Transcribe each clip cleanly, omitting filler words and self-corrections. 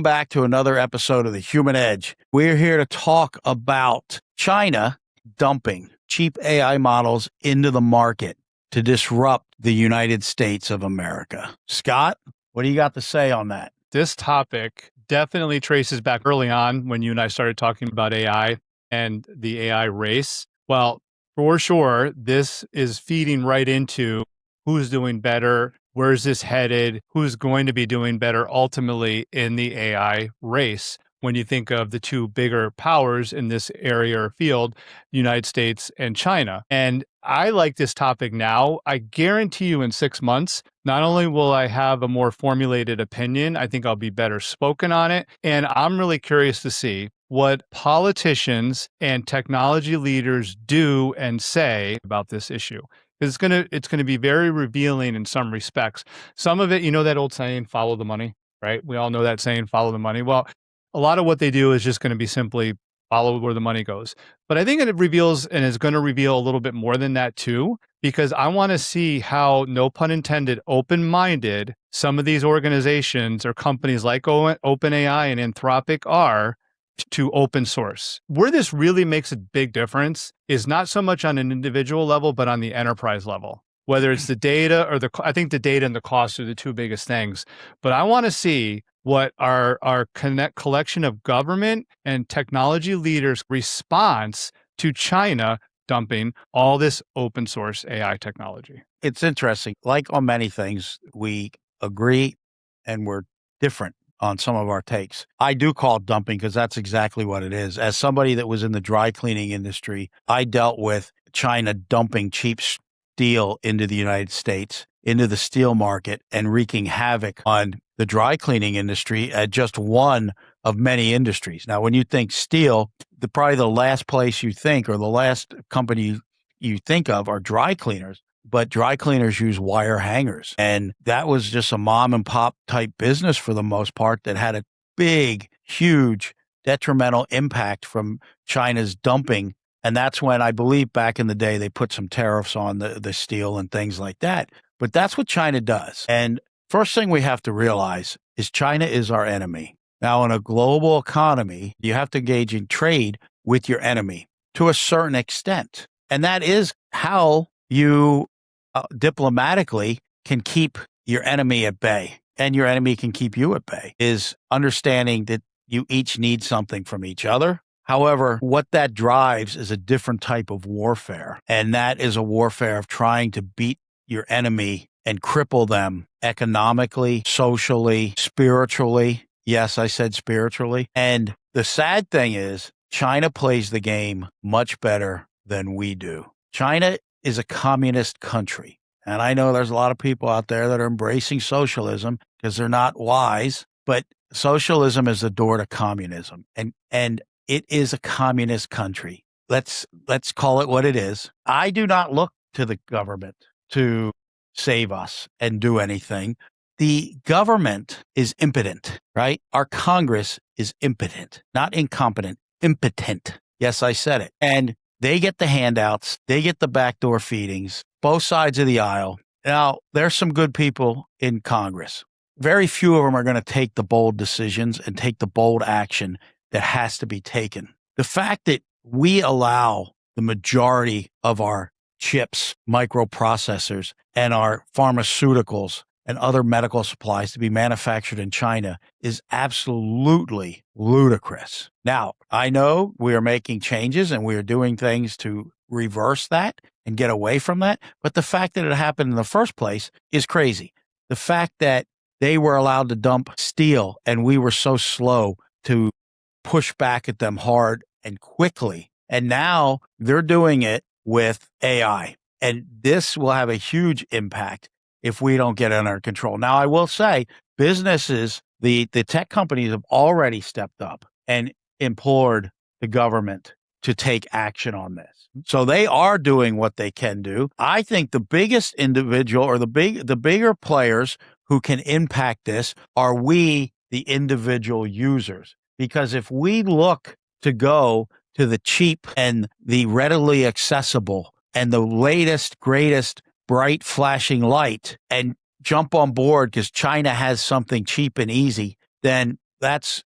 Back to another episode of The Human Edge. We're here to talk about China dumping cheap AI models into the market to disrupt the United States of America. Scott, what do you got to say on that? This topic definitely traces back early on when you and I started talking about AI and the AI race. Well, for sure, this is feeding right into who's doing better, where's this headed, who's going to be doing better ultimately in the AI race. When you think of the two bigger powers in this area or field, United States and China. And I like this topic now. I guarantee you in 6 months, not only will I have a more formulated opinion, I think I'll be better spoken on it. And I'm really curious to see what politicians and technology leaders do and say about this issue. It's gonna be very revealing in some respects. Some of it, you know that old saying, follow the money, right? We all know that saying, follow the money. Well, a lot of what they do is just going to be simply follow where the money goes. But I think it reveals and is going to reveal a little bit more than that too, because I want to see how, no pun intended, open-minded some of these organizations or companies like OpenAI and Anthropic are to open source. Where this really makes a big difference is not so much on an individual level, but on the enterprise level. Whether it's the data or I think the data and the cost are the two biggest things. But I want to see what our collection of government and technology leaders' response to China dumping all this open source AI technology. It's interesting. Like on many things, we agree and we're different on some of our takes. I do call it dumping because that's exactly what it is. As somebody that was in the dry cleaning industry, I dealt with China dumping cheap steel into the United States, into the steel market, and wreaking havoc on the dry cleaning industry at just one of many industries. Now, when you think steel, probably the last place you think or the last company you think of are dry cleaners. But dry cleaners use wire hangers. And that was just a mom and pop type business for the most part that had a big, huge detrimental impact from China's dumping. And that's when I believe back in the day, they put some tariffs on the steel and things like that. But that's what China does. And first thing we have to realize is China is our enemy. Now, in a global economy, you have to engage in trade with your enemy to a certain extent. And that is how you diplomatically can keep your enemy at bay, and your enemy can keep you at bay, is understanding that you each need something from each other. However, what that drives is a different type of warfare, and that is a warfare of trying to beat your enemy and cripple them economically, socially, spiritually. Yes, I said spiritually. And the sad thing is, China plays the game much better than we do. China is a communist country. And I know there's a lot of people out there that are embracing socialism because they're not wise, but socialism is the door to communism. And it is a communist country. Let's call it what it is. I do not look to the government to save us and do anything. The government is impotent, right? Our Congress is impotent, not incompetent, impotent. Yes, I said it. And they get the handouts. They get the backdoor feedings, both sides of the aisle. Now, there's some good people in Congress. Very few of them are going to take the bold decisions and take the bold action that has to be taken. The fact that we allow the majority of our chips, microprocessors, and our pharmaceuticals and other medical supplies to be manufactured in China is absolutely ludicrous. Now, I know we are making changes and we are doing things to reverse that and get away from that, but the fact that it happened in the first place is crazy. The fact that they were allowed to dump steel and we were so slow to push back at them hard and quickly, and now they're doing it with AI. And this will have a huge impact if we don't get it under control. Now, I will say businesses, the tech companies have already stepped up and implored the government to take action on this. So they are doing what they can do. I think the biggest individual or the bigger players who can impact this are we, the individual users. Because if we look to go to the cheap and the readily accessible and the latest, greatest, bright flashing light and jump on board because China has something cheap and easy, then That's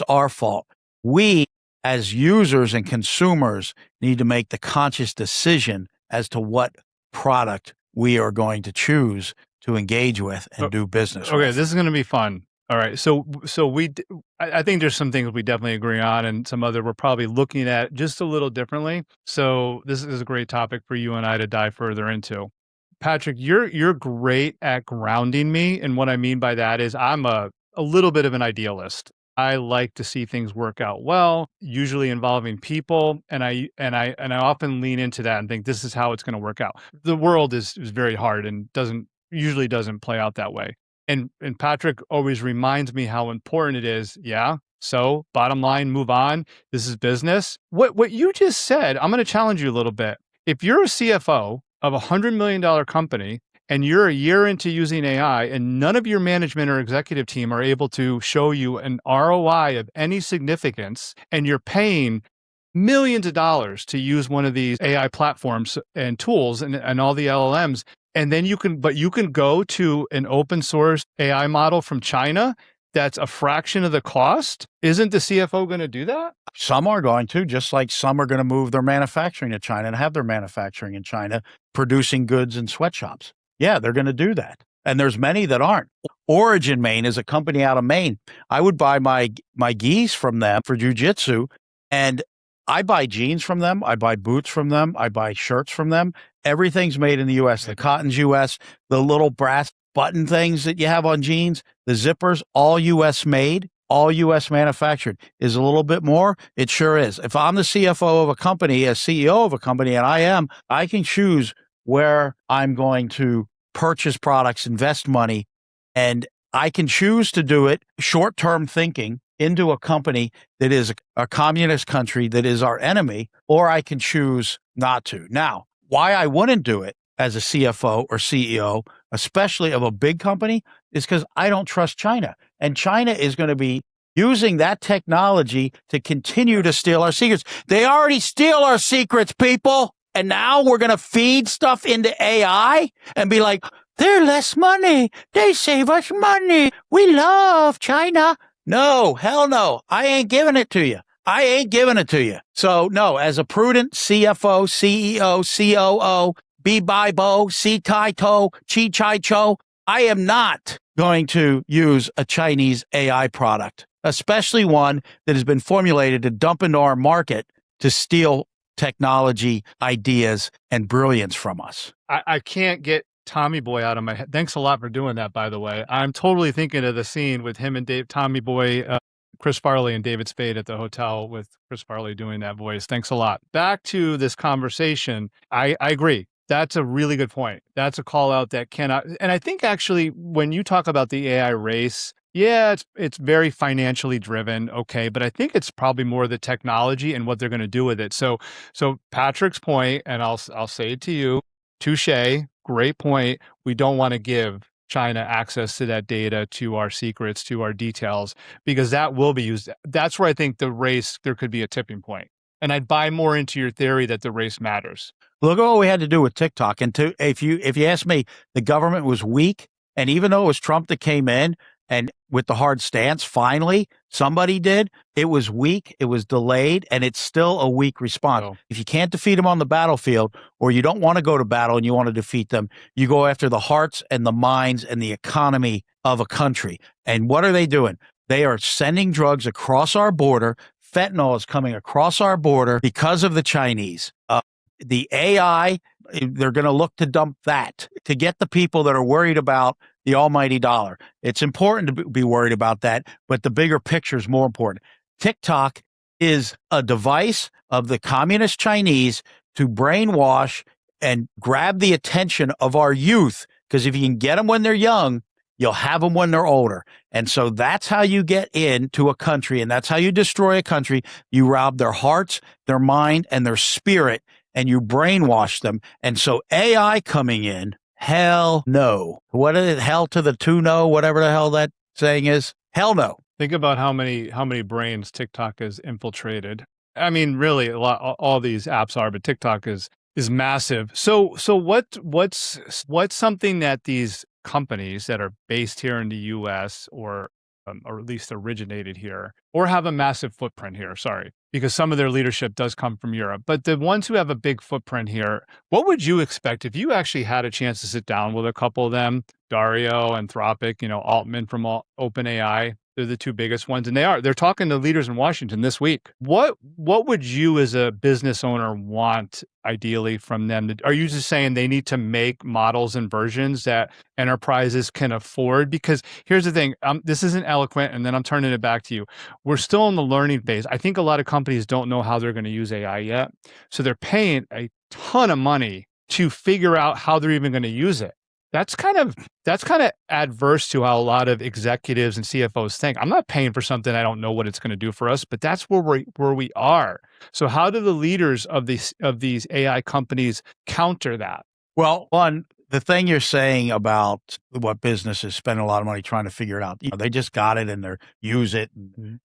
our fault. We, as users and consumers, need to make the conscious decision as to what product we are going to choose to engage with and do business Okay, with. this is going to be fun. All right, so I think there's some things we definitely agree on, and some other we're probably looking at just a little differently. So this is a great topic for you and I to dive further into. Patrick, you're great at grounding me, and what I mean by that is I'm a little bit of an idealist. I like to see things work out well, usually involving people, and I often lean into that and think this is how it's going to work out. The world is very hard and usually doesn't play out that way. And Patrick always reminds me how important it is. Yeah. So bottom line, move on. This is business. What you just said, I'm going to challenge you a little bit. If you're a CFO of $100 million company and you're a year into using AI and none of your management or executive team are able to show you an ROI of any significance, and you're paying millions of dollars to use one of these AI platforms and tools and all the LLMs, and then you can go to an open source AI model from China that's a fraction of the cost. Isn't the CFO going to do that? Some are going to, just like some are going to move their manufacturing to China and have their manufacturing in China, producing goods in sweatshops. Yeah, they're going to do that. And there's many that aren't. Origin Maine is a company out of Maine. I would buy my geese from them for jujitsu, and I buy jeans from them. I buy boots from them. I buy shirts from them. Everything's made in the U.S. The cotton's U.S. The little brass button things that you have on jeans, the zippers, all U.S. made, all U.S. manufactured. Is a little bit more? It sure is. If I'm the CFO of a company, a CEO of a company, and I can choose where I'm going to purchase products, invest money, and I can choose to do it short-term thinking into a company that is a communist country that is our enemy, or I can choose not to. Now, why I wouldn't do it as a CFO or CEO, especially of a big company, is because I don't trust China. And China is going to be using that technology to continue to steal our secrets. They already steal our secrets, people. And now we're going to feed stuff into AI and be like, they're less money. They save us money. We love China. No, hell no. I ain't giving it to you. I ain't giving it to you. So no, as a prudent CFO, CEO, COO, Bibo, C Tai To, Chi Chai Cho, I am not going to use a Chinese AI product, especially one that has been formulated to dump into our market to steal technology, ideas, and brilliance from us. I can't get Tommy Boy out of my head. Thanks a lot for doing that, by the way. I'm totally thinking of the scene with him and Tommy Boy, Chris Farley and David Spade at the hotel with Chris Farley doing that voice. Thanks a lot. Back to this conversation. I agree. That's a really good point. That's a call out that cannot, and I think actually when you talk about the AI race, yeah, it's very financially driven, okay, but I think it's probably more the technology and what they're going to do with it. So Patrick's point, and I'll say it to you, touche, great point. We don't want to give China access to that data, to our secrets, to our details, because that will be used. That's where I think the race, there could be a tipping point. And I'd buy more into your theory that the race matters. Look at what we had to do with TikTok. And if you ask me, the government was weak. And even though it was Trump that came in and with the hard stance, finally, somebody did, it was weak, it was delayed, and it's still a weak response. Oh. If you can't defeat them on the battlefield, or you don't want to go to battle and you want to defeat them, you go after the hearts and the minds and the economy of a country. And what are they doing? They are sending drugs across our border. Fentanyl is coming across our border because of the Chinese. The AI, they're going to look to dump that to get the people that are worried about the almighty dollar. It's important to be worried about that, but the bigger picture is more important. TikTok is a device of the communist Chinese to brainwash and grab the attention of our youth, because if you can get them when they're young, you'll have them when they're older. And so that's how you get into a country, and that's how you destroy a country. You rob their hearts, their mind, and their spirit, and you brainwash them. And so AI coming in, hell no. What is it? Hell to the two no, whatever the hell that saying is. Hell no. Think about how many brains TikTok has infiltrated. I mean, really, a lot, all these apps are, but TikTok is massive. So what's something that these companies that are based here in the U.S. or or at least originated here, or have a massive footprint here. Sorry, because some of their leadership does come from Europe. But the ones who have a big footprint here, what would you expect if you actually had a chance to sit down with a couple of them, Dario, Anthropic, Altman from OpenAI? They're the two biggest ones, and they're talking to leaders in Washington this week. What would you as a business owner want ideally from them? Are you just saying they need to make models and versions that enterprises can afford? Because here's the thing, this isn't eloquent, and then I'm turning it back to you. We're still in the learning phase. I think a lot of companies don't know how they're going to use AI yet, so they're paying a ton of money to figure out how they're even going to use it. That's kind of adverse to how a lot of executives and CFOs think. I'm not paying for something I don't know what it's going to do for us, but that's where we are. So how do the leaders of these AI companies counter that? Well, one, the thing you're saying about what businesses spend a lot of money trying to figure it out, they just got it and they use it,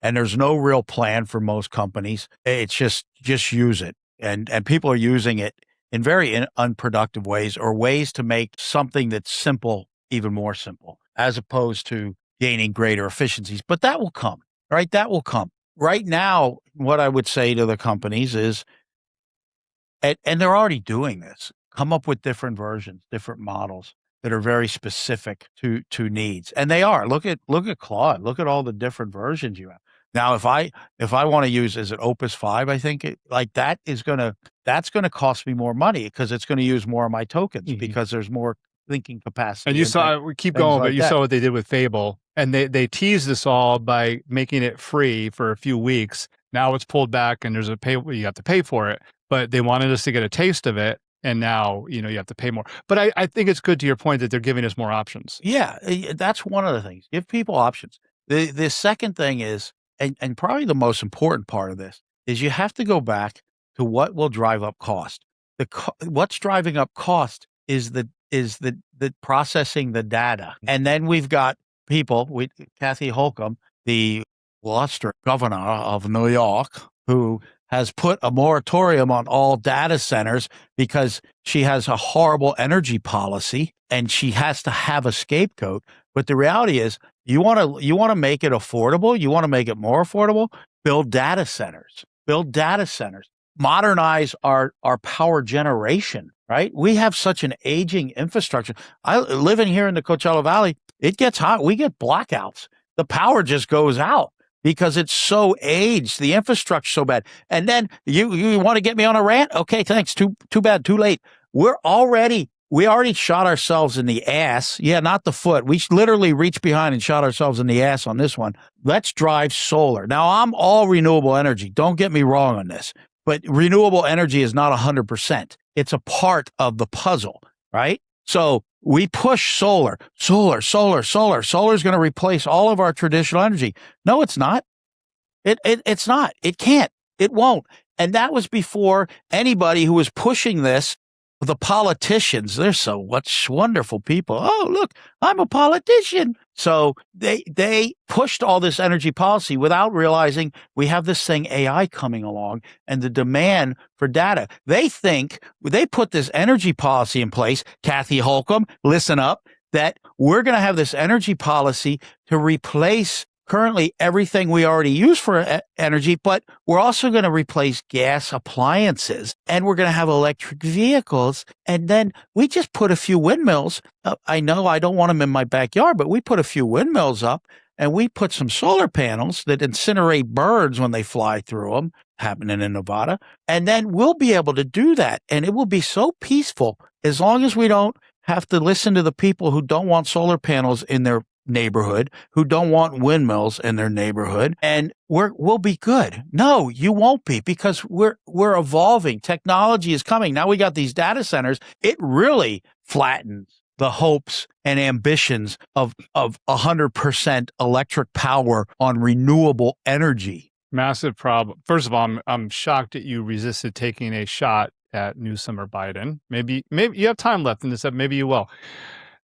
and there's no real plan for most companies. It's just use it, and people are using it in very unproductive ways, or ways to make something that's simple even more simple, as opposed to gaining greater efficiencies. But that will come, right? That will come. Right now, what I would say to the companies is, and they're already doing this, come up with different versions, different models that are very specific to needs. And they are. Look at Claude. Look at all the different versions you have. Now, if I want to use, is it Opus 5, I think, that's going to cost me more money because it's going to use more of my tokens because there's more thinking capacity. And you saw, we keep going, but you saw what they did with Fable. And they teased this all by making it free for a few weeks. Now it's pulled back and there's you have to pay for it. But they wanted us to get a taste of it. And now, you have to pay more. But I think it's good to your point that they're giving us more options. Yeah, that's one of the things. Give people options. The second thing is, and probably the most important part of this, is you have to go back to what will drive up cost. What's driving up cost is the processing the data. And then we've got people, Kathy Holcomb, the bluster governor of New York, who has put a moratorium on all data centers because she has a horrible energy policy and she has to have a scapegoat. But the reality is, you want to make it affordable, you want to make it more affordable, build data centers, modernize our power generation, right? We have such an aging infrastructure. Living here in the Coachella Valley, it gets hot. We get blackouts. The power just goes out because it's so aged. The infrastructure's so bad. And then you want to get me on a rant? Okay, thanks. Too bad. Too late. We already shot ourselves in the ass. Yeah, not the foot. We literally reached behind and shot ourselves in the ass on this one. Let's drive solar. Now, I'm all renewable energy. Don't get me wrong on this. But renewable energy is not 100%. It's a part of the puzzle, right? So we push solar. Solar is going to replace all of our traditional energy. No, it's not. It's not. It can't. It won't. And that was before anybody who was pushing this. The politicians, they're so much wonderful people. Oh, look, I'm a politician. So they pushed all this energy policy without realizing we have this thing AI coming along and the demand for data. They think they put this energy policy in place. Kathy Holcomb, listen up, that we're going to have this energy policy to replace currently everything we already use for energy, but we're also going to replace gas appliances and we're going to have electric vehicles. And then we just put a few windmills. I know I don't want them in my backyard, but we put a few windmills up and we put some solar panels that incinerate birds when they fly through them, happening in Nevada. And then we'll be able to do that. And it will be so peaceful as long as we don't have to listen to the people who don't want solar panels in their neighborhood, who don't want windmills in their neighborhood, and we'll be good. No, you won't be, because we're evolving. Technology is coming. Now we got these data centers. It really flattens the hopes and ambitions of 100% electric power on renewable energy. Massive problem. First of all, I'm shocked that you resisted taking a shot at Newsom or Biden. Maybe you have time left in this. Maybe you will.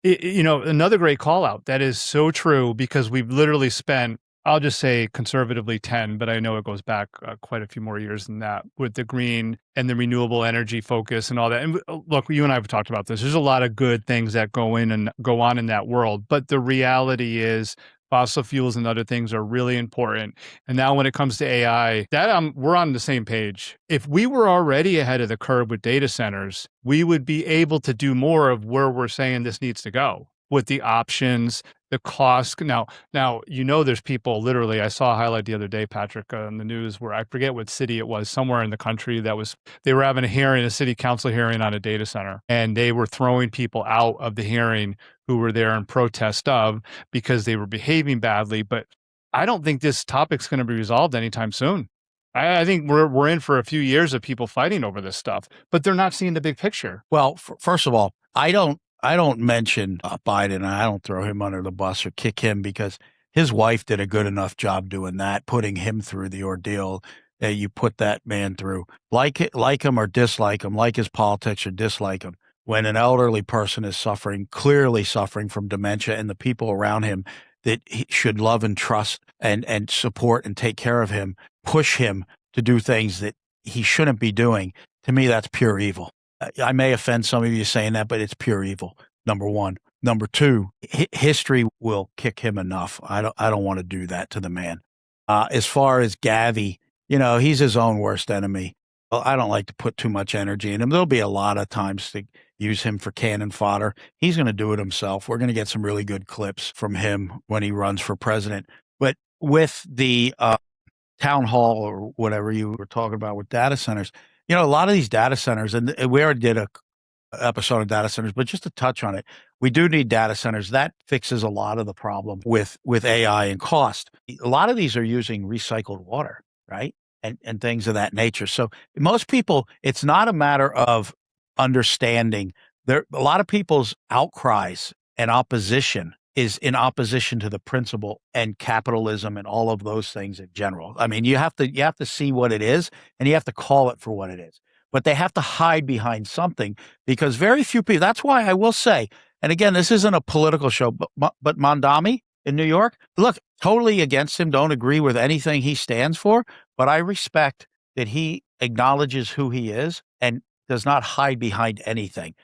Another great call out. That is so true, because we've literally spent, I'll just say conservatively 10, but I know it goes back quite a few more years than that, with the green and the renewable energy focus and all that. And look, you and I have talked about this. There's a lot of good things that go on in that world, but the reality is Fossil fuels and other things are really important. And now when it comes to AI, we're on the same page. If we were already ahead of the curve with data centers, we would be able to do more of where we're saying this needs to go with the options, the cost. Now, there's people literally, I saw a highlight the other day, Patrick, on the news where I forget what city it was, somewhere in the country they were having a city council hearing on a data center, and they were throwing people out of the hearing who were there in protest of because they were behaving badly. But I don't think this topic's going to be resolved anytime soon. I think we're in for a few years of people fighting over this stuff, but they're not seeing the big picture. Well, first of all, I don't mention Biden. I don't throw him under the bus or kick him because his wife did a good enough job doing that, putting him through the ordeal that you put that man through. Like him or dislike him, like his politics or dislike him. When an elderly person is clearly suffering from dementia, and the people around him that he should love and trust and support and take care of him, push him to do things that he shouldn't be doing, to me, that's pure evil. I may offend some of you saying that, but it's pure evil. Number one. Number two, history will kick him enough. I don't want to do that to the man. As far as Gavi, he's his own worst enemy. Well, I don't like to put too much energy in him. There'll be a lot of times to use him for cannon fodder. He's going to do it himself. We're going to get some really good clips from him when he runs for president. But with the town hall or whatever you were talking about with data centers, a lot of these data centers, and we already did a episode of data centers, but just to touch on it, we do need data centers. That fixes a lot of the problem with AI and cost. A lot of these are using recycled water, right? And things of that nature. So most people, it's not a matter of understanding. A lot of people's outcries and opposition is in opposition to the principle and capitalism and all of those things in general. I mean, you have to see what it is, and you have to call it for what it is. But they have to hide behind something, because very few people. That's why I will say, and again, this isn't a political show, but Mondami in New York, look, totally against him, don't agree with anything he stands for, but I respect that he acknowledges who he is and does not hide behind anything.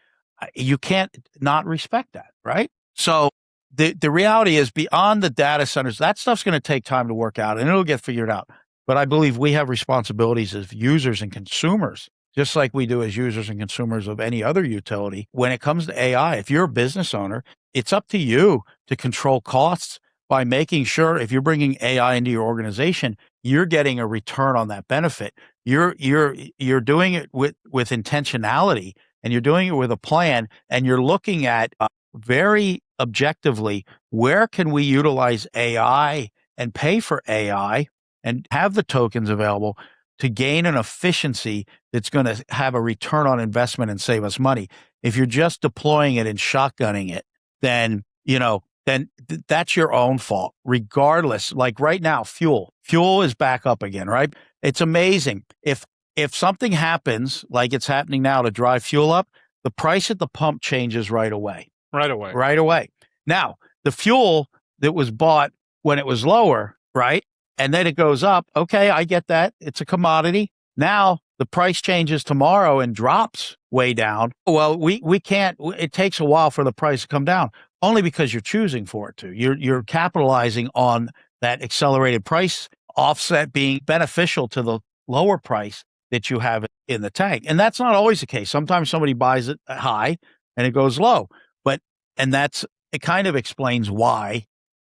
You can't not respect that, right? So the reality is, beyond the data centers, that stuff's going to take time to work out, and it'll get figured out. But I believe we have responsibilities as users and consumers, just like we do as users and consumers of any other utility. When it comes to AI, if you're a business owner, it's up to you to control costs by making sure, if you're bringing AI into your organization, you're getting a return on that benefit. You're doing it with intentionality, and you're doing it with a plan, and you're looking at very objectively, where can we utilize AI and pay for AI and have the tokens available to gain an efficiency that's going to have a return on investment and save us money. If you're just deploying it and shotgunning it, then that's your own fault, regardless. Like right now, fuel is back up again, right? It's amazing. If something happens like it's happening now to drive fuel up, the price at the pump changes right away. Right away. Now, the fuel that was bought when it was lower, right? And then it goes up. Okay, I get that. It's a commodity. Now the price changes tomorrow and drops way down. Well, we can't. It takes a while for the price to come down, only because you're choosing for it to. You're capitalizing on that accelerated price offset being beneficial to the lower price that you have in the tank. And that's not always the case. Sometimes somebody buys it high and it goes low. It kind of explains why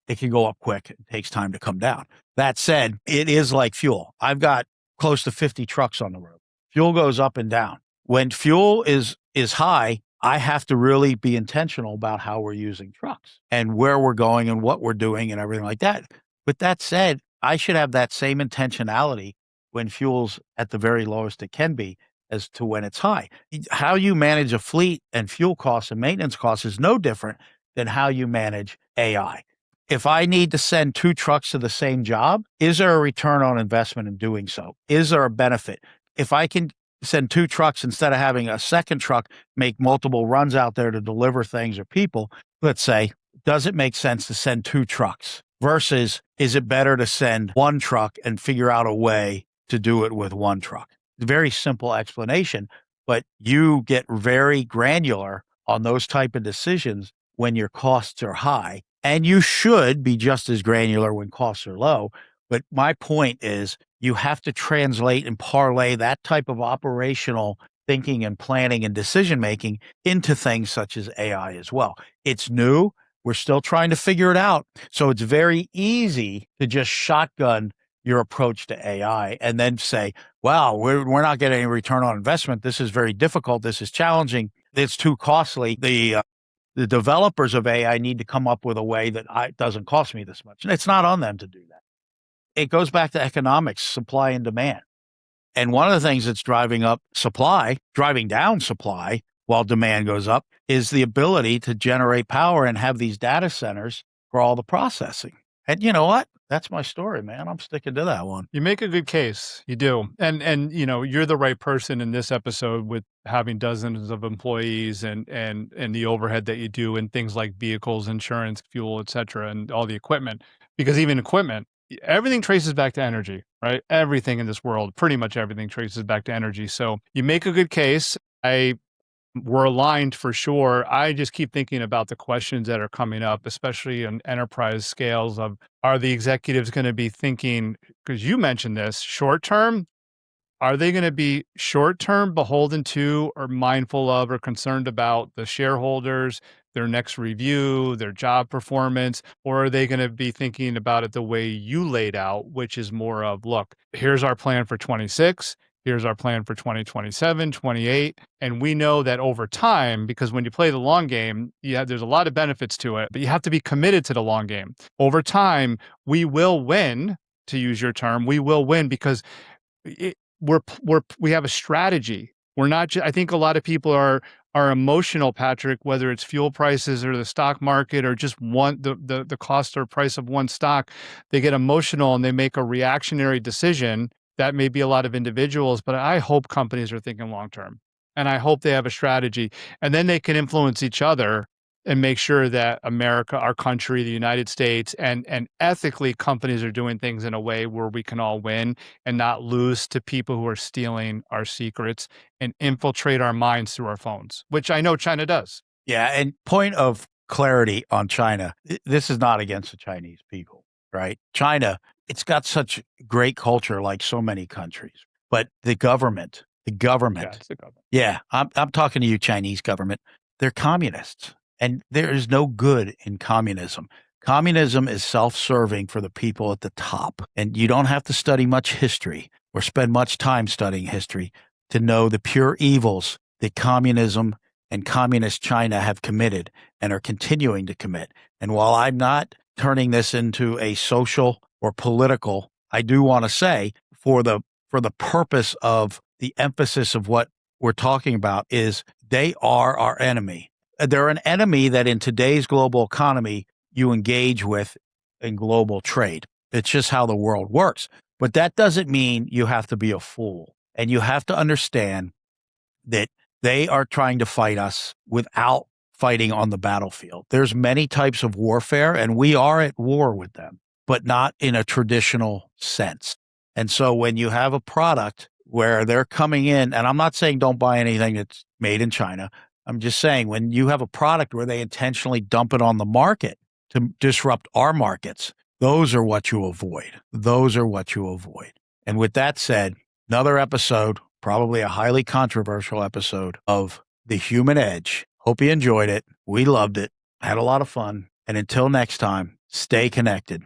it can go up quick. It takes time to come down. That said, it is like fuel. I've got close to 50 trucks on the road. Fuel goes up and down. When fuel is high, I have to really be intentional about how we're using trucks and where we're going and what we're doing and everything like that. But that said, I should have that same intentionality when fuel's at the very lowest it can be as to when it's high. How you manage a fleet and fuel costs and maintenance costs is no different than how you manage AI. If I need to send 2 trucks to the same job, is there a return on investment in doing so? Is there a benefit? If I can send 2 trucks instead of having a second truck make multiple runs out there to deliver things or people, let's say, does it make sense to send 2 trucks versus is it better to send 1 truck and figure out a way to do it with 1 truck? Very simple explanation, but you get very granular on those type of decisions when your costs are high And you should be just as granular when costs are low. But my point is you have to translate and parlay that type of operational thinking and planning and decision making into things such as AI as well. It's new. We're still trying to figure it out. So it's very easy to just shotgun your approach to AI and then say, wow, we're not getting any return on investment. This is very difficult. This is challenging. It's too costly. The developers of AI need to come up with a way that doesn't cost me this much. And it's not on them to do that. It goes back to economics, supply and demand. And one of the things that's driving down supply while demand goes up is the ability to generate power and have these data centers for all the processing. And you know what? That's my story, man. I'm sticking to that one. You make a good case. You do. And you're the right person in this episode with having dozens of employees and the overhead that you do and things like vehicles, insurance, fuel, et cetera, and all the equipment. Because even equipment, everything traces back to energy, right? Everything in this world, pretty much everything traces back to energy. So you make a good case. We're aligned for sure. I just keep thinking about the questions that are coming up, especially on enterprise scales of, are the executives going to be thinking, because you mentioned this, short term, are they going to be short term beholden to or mindful of or concerned about the shareholders, their next review, their job performance, or are they going to be thinking about it the way you laid out, which is more of, look, here's our plan for 26. Here's our plan for 2027, 28. And we know that over time, because when you play the long game, there's a lot of benefits to it, but you have to be committed to the long game. Over time, we will win, to use your term, we will win because we have a strategy. We're not just, I think a lot of people are emotional, Patrick, whether it's fuel prices or the stock market or just the cost or price of one stock, they get emotional and they make a reactionary decision. That may be a lot of individuals, but I hope companies are thinking long-term and I hope they have a strategy and then they can influence each other and make sure that America, our country, the United States, and ethically companies are doing things in a way where we can all win and not lose to people who are stealing our secrets and infiltrate our minds through our phones, which I know China does. Yeah. And point of clarity on China, this is not against the Chinese people, right? China, it's got such great culture like so many countries, but the government, Yeah, it's the government. yeah, I'm talking to you, Chinese government, they're communists. And there is no good in communism. Communism is self-serving for the people at the top. And you don't have to study much history or spend much time studying history to know the pure evils that communism and communist China have committed and are continuing to commit. And while I'm not turning this into a social or political, I do want to say for the purpose of the emphasis of what we're talking about is they are our enemy. They're an enemy that in today's global economy, you engage with in global trade. It's just how the world works. But that doesn't mean you have to be a fool. And you have to understand that they are trying to fight us without fighting on the battlefield. There's many types of warfare, and we are at war with them, but not in a traditional sense. And so when you have a product where they're coming in, and I'm not saying don't buy anything that's made in China, I'm just saying when you have a product where they intentionally dump it on the market to disrupt our markets, those are what you avoid. Those are what you avoid. And with that said, another episode, probably a highly controversial episode of The Human Edge. Hope you enjoyed it. We loved it. Had a lot of fun. And until next time, stay connected.